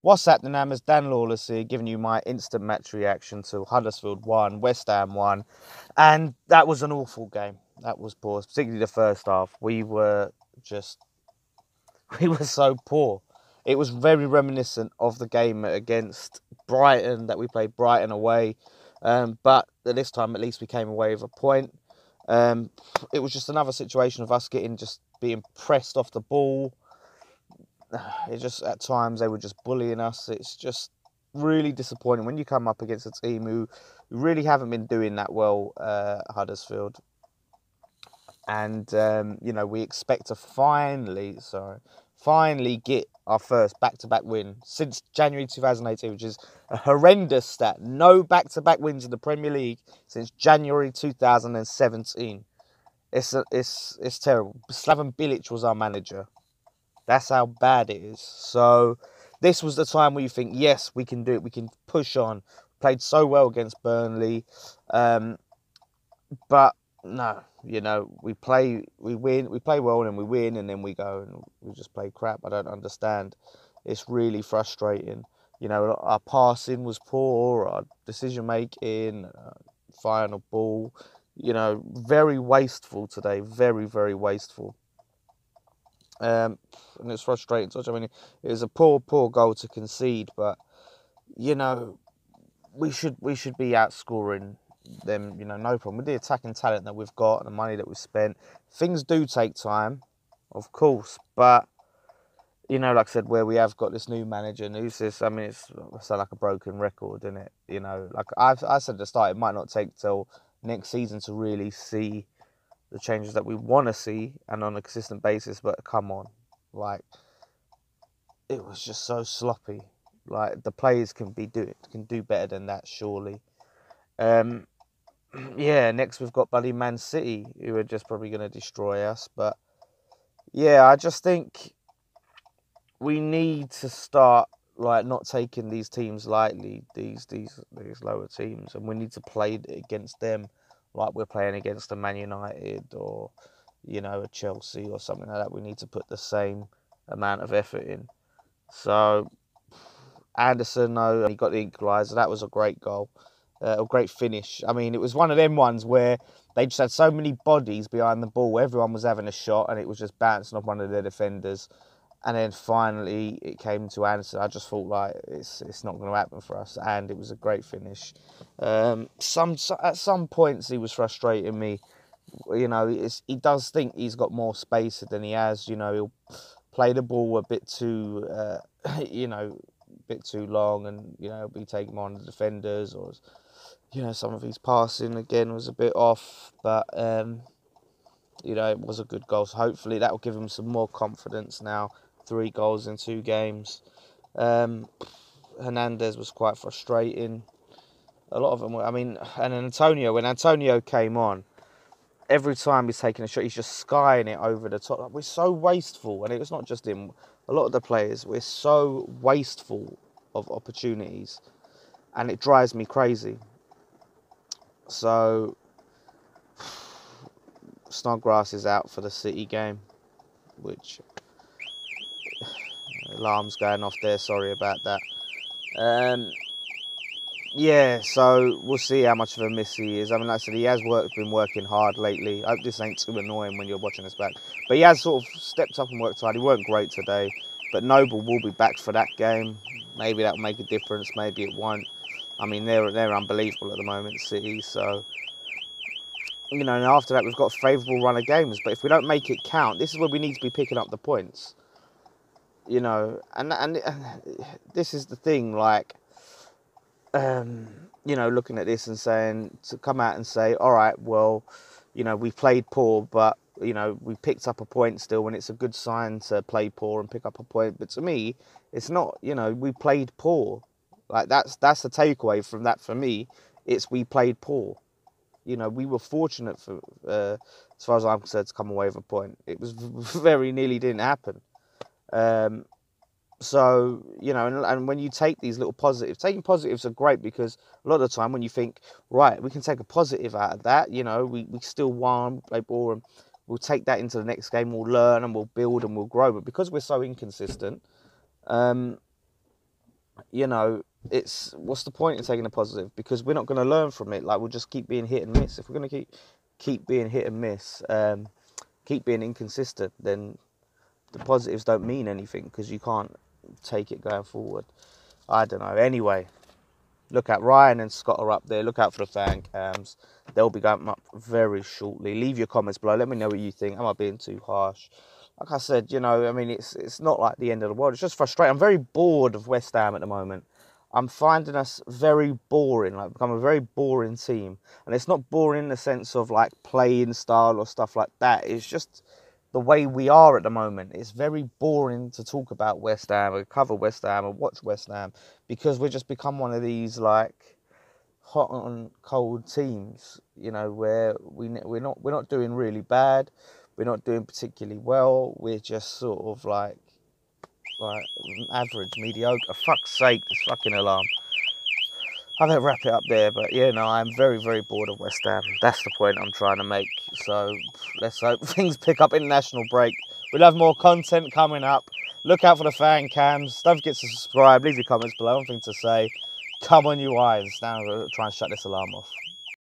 What's happening, Hammers? Dan Lawless here, giving you my instant match reaction to Huddersfield 1, West Ham 1. And that was an awful game. That was poor, particularly the first half. We were so poor. It was very reminiscent of the game against Brighton that we played Brighton away. But this time, at least, we came away with a point. It was just another situation of us being pressed off the ball. It just, at times, they were just bullying us. It's just really disappointing when you come up against a team who really haven't been doing that well, Huddersfield. And, we expect to finally get our first back-to-back win since January 2018, which is a horrendous stat. No back-to-back wins in the Premier League since January 2017. It's terrible. Slaven Bilic was our manager. That's how bad it is. So this was the time where you think, yes, we can do it. We can push on. Played so well against Burnley. But no, we play well and we win, and then we go and we just play crap. I don't understand. It's really frustrating. Our passing was poor, our decision making, final ball, very wasteful today. Very, very wasteful. And it's frustrating to watch. I mean, it was a poor goal to concede, but we should be outscoring them. No problem with the attacking talent that we've got and the money that we've spent. Things do take time, of course, but like I said, where we have got this new manager, and who's this? I mean, it's sound like a broken record, isn't it? Like I said at the start, it might not take till next season to really see the changes that we want to see and on a consistent basis, but come on, like, it was just so sloppy. Like, the players can do better than that, surely. Yeah, next we've got bloody Man City, who are just probably going to destroy us. But yeah, I just think we need to start not taking these teams lightly, these lower teams, and we need to play against them like we're playing against a Man United or a Chelsea or something like that. We need to put the same amount of effort in. So Anderson, though, he got the equaliser. That was a great goal, a great finish. I mean, it was one of them ones where they just had so many bodies behind the ball. Everyone was having a shot, and it was just bouncing off one of their defenders. And then finally it came to Anderson. I just thought, it's not going to happen for us. And it was a great finish. At some points he was frustrating me. He does think he's got more space than he has. He'll play the ball a bit too, bit too long, and he'll be taking on the defenders, or some of his passing again was a bit off. But it was a good goal. So hopefully that will give him some more confidence now. 3 goals in 2 games. Hernandez was quite frustrating. A lot of them were. I mean, and Antonio, when Antonio came on, every time he's taking a shot, he's just skying it over the top. We're so wasteful, and it's not just him. A lot of the players, we're so wasteful of opportunities, and it drives me crazy. So Snodgrass is out for the City game, which alarm's going off there. Sorry about that. Yeah, so we'll see how much of a miss he is. I mean, like I said, he has been working hard lately. I hope this ain't too annoying when you're watching this back. But he has sort of stepped up and worked hard. He weren't great today, but Noble will be back for that game. Maybe that'll make a difference. Maybe it won't. I mean, they're unbelievable at the moment, City. So, and after that, we've got a favourable run of games. But if we don't make it count, this is where we need to be picking up the points. And this is the thing, looking at this and saying, to come out and say, all right, well, we played poor, but, we picked up a point still, and it's a good sign to play poor and pick up a point. But to me, it's not, we played poor. Like, that's the takeaway from that for me. It's we played poor. We were fortunate for, as far as I'm concerned, to come away with a point. It was very nearly didn't happen. So, and when you take these little positives, taking positives are great, because a lot of the time when you think, right, we can take a positive out of that, we still won, play ball, and we'll take that into the next game, we'll learn and we'll build and we'll grow. But because we're so inconsistent, you know, what's the point in taking a positive? Because we're not going to learn from it. Like, we'll just keep being hit and miss. If we're going to keep being hit and miss, keep being inconsistent, then the positives don't mean anything because you can't take it going forward. I don't know. Anyway, look at Ryan and Scott are up there. Look out for the fan cams. They'll be going up very shortly. Leave your comments below. Let me know what you think. Am I being too harsh? Like I said, you know, I mean, it's not like the end of the world. It's just frustrating. I'm very bored of West Ham at the moment. I'm finding us very boring, like become a very boring team. And it's not boring in the sense of like playing style or stuff like that. It's just the way we are at the moment. It's very boring to talk about West Ham or cover West Ham or watch West Ham because we've just become one of these like hot and cold teams, you know, where we're not doing really bad. We're not doing particularly well. We're just sort of like average, mediocre. For fuck's sake, this fucking alarm. I better wrap it up there, but yeah, no, I'm very, very bored of West Ham. That's the point I'm trying to make. So let's hope things pick up international break. We'll have more content coming up. Look out for the fan cams. Don't forget to subscribe. Leave your comments below. Anything to say. Come on, you eyes. Now I'm going to try and shut this alarm off.